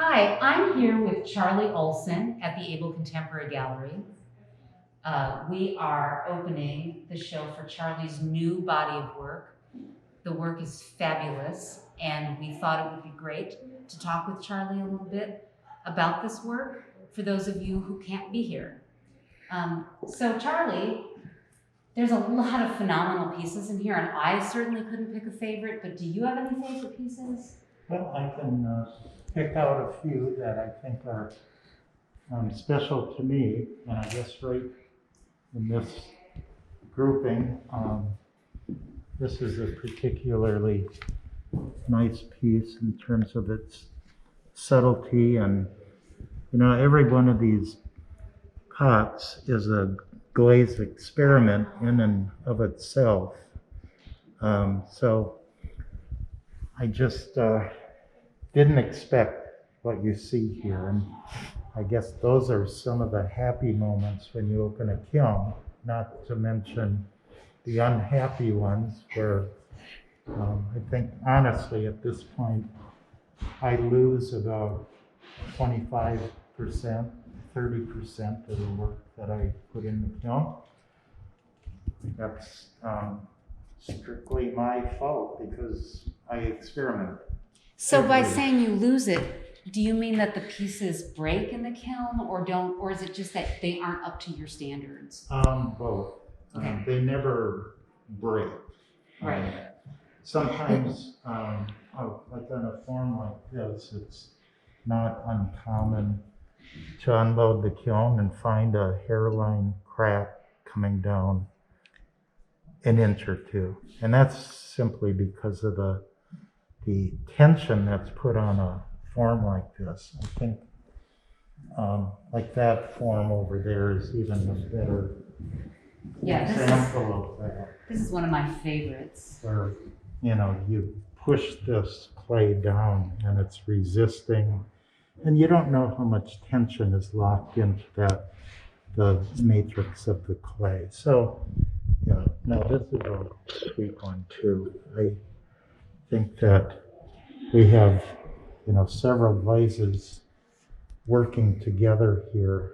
Hi, I'm here with Charlie Olson at the Abel Contemporary Gallery. We are opening the show for Charlie's new body of work. The work is fabulous, and we thought it would be great to talk with Charlie a little bit about this work for those of you who can't be here. So Charlie, there's a lot of phenomenal pieces in here, and I certainly couldn't pick a favorite, but do you have any favorite pieces? Well, I can pick out a few that I think are special to me, and I guess right in this grouping, this is a particularly nice piece in terms of its subtlety, and every one of these pots is a glaze experiment in and of itself. So I just didn't expect what you see here, and I guess those are some of the happy moments when you open a kiln, not to mention the unhappy ones where I think honestly at this point I lose about 25%, 30% of the work that I put in the kiln. That's strictly my fault because I experiment. So by saying you lose it, do you mean that the pieces break in the kiln or don't, or is it just that they aren't up to your standards? Both. Okay. They never break. Right. Sometimes, like on a form like this, it's not uncommon to unload the kiln and find a hairline crack coming down an inch or two. And that's simply because of the tension that's put on a form like this. I think like that form over there is even a better example of that. This is one of my favorites. Where, you push this clay down and it's resisting, and you don't know how much tension is locked into the matrix of the clay. So, no, this is a sweet one too. I think that we have, several glazes working together here.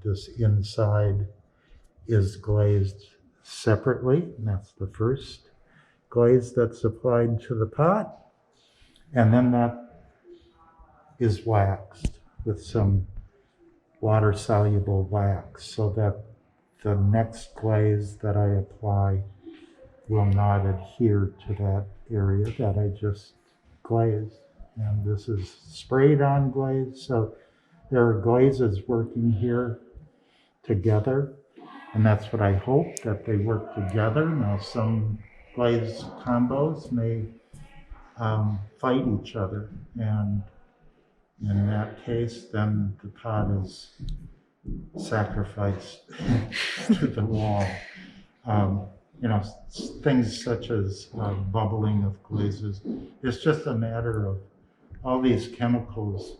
This inside is glazed separately, and that's the first glaze that's applied to the pot, and then that is waxed with some water-soluble wax so that the next glaze that I apply will not adhere to that area that I just glazed. And this is sprayed on glaze, so there are glazes working here together, and that's what I hope, that they work together. Now some glaze combos may fight each other, and in that case then the pot is sacrificed to the wall. Things such as bubbling of glazes. It's just a matter of all these chemicals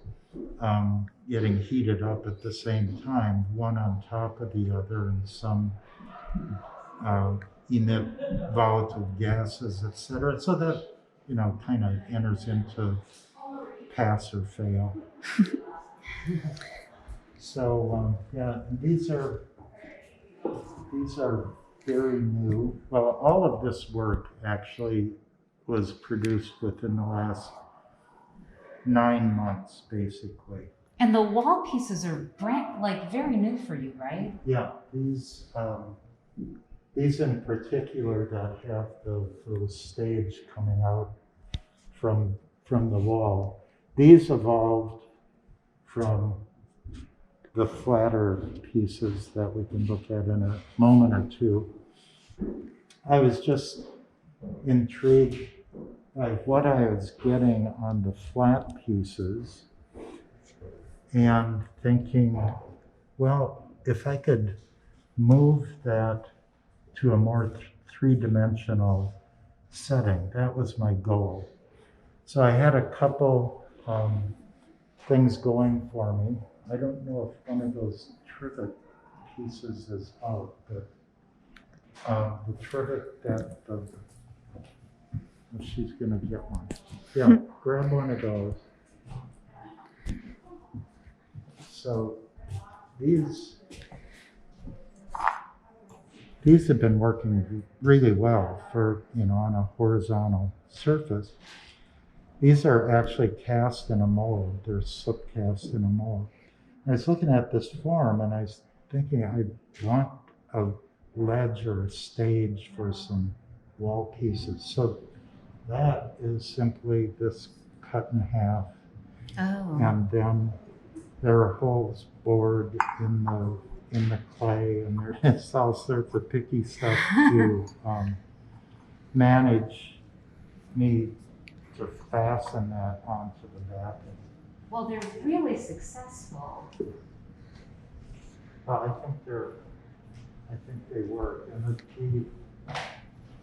getting heated up at the same time, one on top of the other, and some emit volatile gases, etc. So that, kind of enters into pass or fail. So these are very new. Well, all of this work actually was produced within the last 9 months, basically. And the wall pieces are very new for you, right? Yeah, these in particular that have the little stage coming out from the wall. These evolved from the flatter pieces that we can look at in a moment or two. I was just intrigued by what I was getting on the flat pieces and thinking, well, if I could move that to a more three-dimensional setting, that was my goal. So I had a couple things going for me. I don't know if one of those trivet pieces is out, but the trivet that she's gonna get one. Yeah, grab one of those. so these have been working really well for, on a horizontal surface. These are actually cast in a mold. They're slip cast in a mold. I was looking at this form and I was thinking I want a ledge or a stage for some wall pieces. So that is simply this cut in half. Oh. And then there are holes bored in the clay, and there's all sorts of picky stuff to manage me to fasten that onto the back. Well, they're really successful. Well, I think they work. And the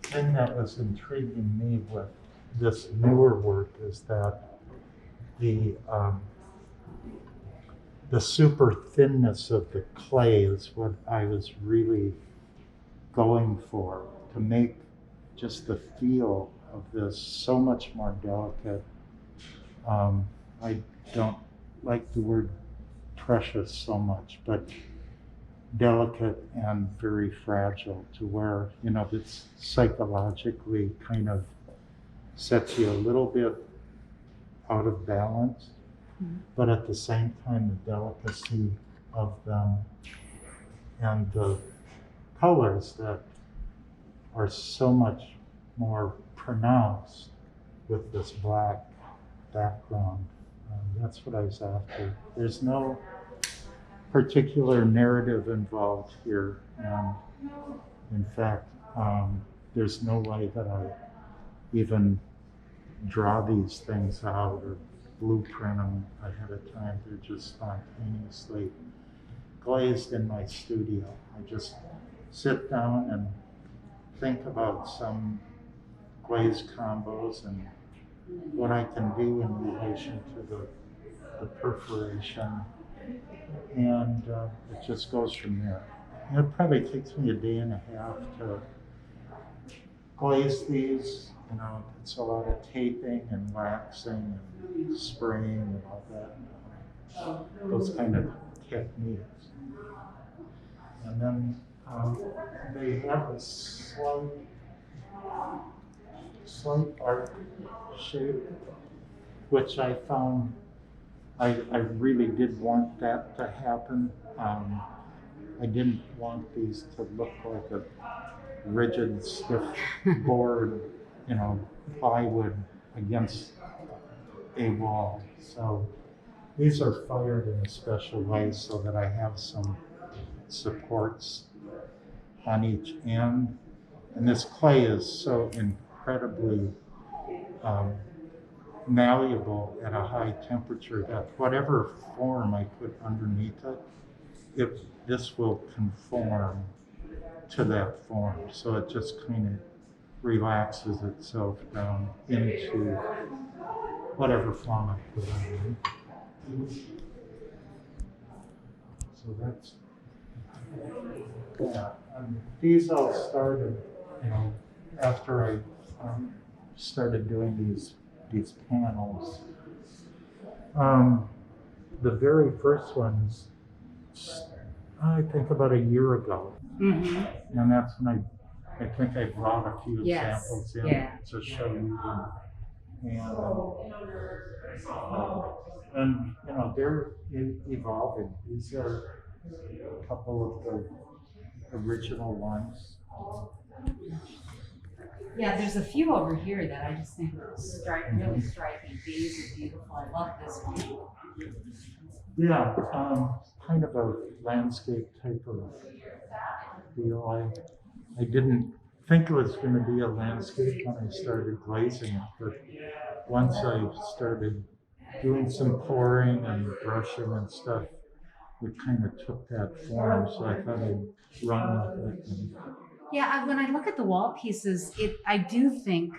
thing that was intriguing me with this newer work is that the super thinness of the clay is what I was really going for, to make just the feel of this so much more delicate. I don't like the word precious so much, but delicate and very fragile, to where, it's psychologically kind of sets you a little bit out of balance, but at the same time, the delicacy of them and the colors that are so much more pronounced with this black background. That's what I was after. There's no particular narrative involved here, and in fact, there's no way that I even draw these things out or blueprint them ahead of time. They're just spontaneously glazed in my studio. I just sit down and think about some glaze combos and what I can do in relation to the perforation, and it just goes from there. And it probably takes me a day and a half to glaze these. It's a lot of taping and waxing and spraying and all that, those kind of techniques. And then they have a slight arc shape, which I found I really did want that to happen. I didn't want these to look like a rigid, stiff board, plywood against a wall. So these are fired in a special way so that I have some supports on each end. And this clay is so incredibly malleable at a high temperature that whatever form I put underneath it, this will conform to that form. So it just kind of relaxes itself down into whatever form I put underneath. So that's, yeah. These all started, after I started doing these panels. The very first ones, I think about a year ago. Mm-hmm. And that's when I think I brought a few examples in to show you. And they're evolving. These are a couple of the original ones. Yeah, there's a few over here that I just think are really striking. These are beautiful. I love this one. Yeah, kind of a landscape type of deal. I didn't think it was going to be a landscape when I started glazing it, but once I started doing some pouring and brushing and stuff, it kind of took that form, so I thought I'd run with it. Yeah, when I look at the wall pieces, I do think,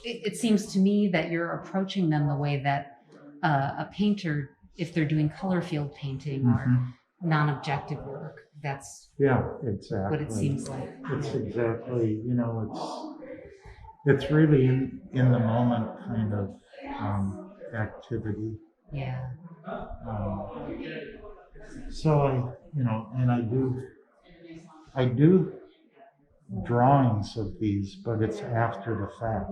it seems to me that you're approaching them the way that a painter, if they're doing color field painting or non-objective work, that's exactly what it seems like. It's exactly, it's really in the moment kind of activity. Yeah. So and I do drawings of these, but it's after the fact.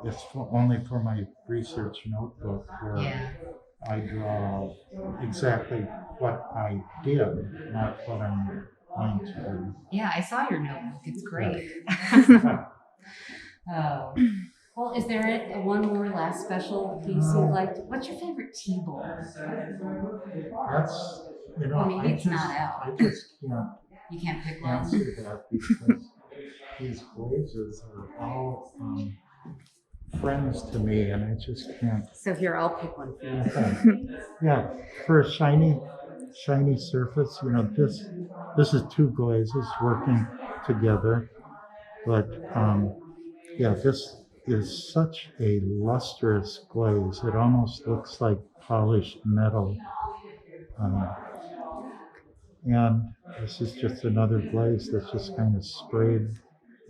It's only for my research notebook where Yeah. I draw exactly what I did, not what I'm going to do. Yeah, I saw your notebook. It's great. Oh. Well, is there one more last special piece you'd like to? What's your favorite tea bowl? That's, Or maybe it's not out. I just can't You can't pick answer one? that because these glazes are all friends to me, and I just can't. So here, I'll pick one for you. Okay. Yeah, for a shiny surface, this is two glazes working together, but yeah, this is such a lustrous glaze. It almost looks like polished metal. And this is just another glaze that's just kind of sprayed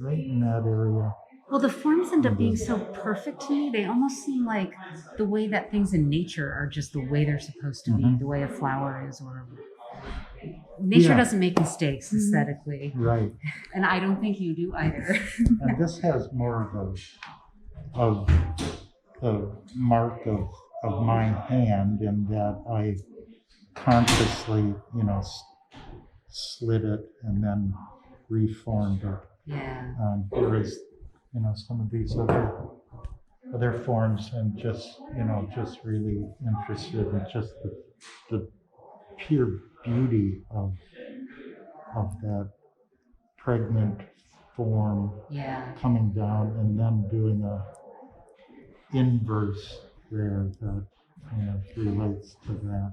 right in that area. Well, the forms end up being so perfect to me. They almost seem like the way that things in nature are just the way they're supposed to be, the way a flower is, or nature doesn't make mistakes aesthetically. Right. And I don't think you do either. And this has more of a mark of my hand in that I consciously, slid it and then reformed it. Yeah. Whereas, some of these other forms, and just really interested in just the pure beauty of that pregnant form coming down and then doing a inverse there that relates to that.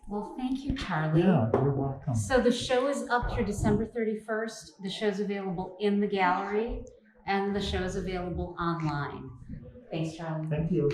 Well, thank you, Charlie. Yeah, you're welcome. So the show is up through December 31st. The show's available in the gallery, and the show is available online. Thanks, Charlie. Thank you.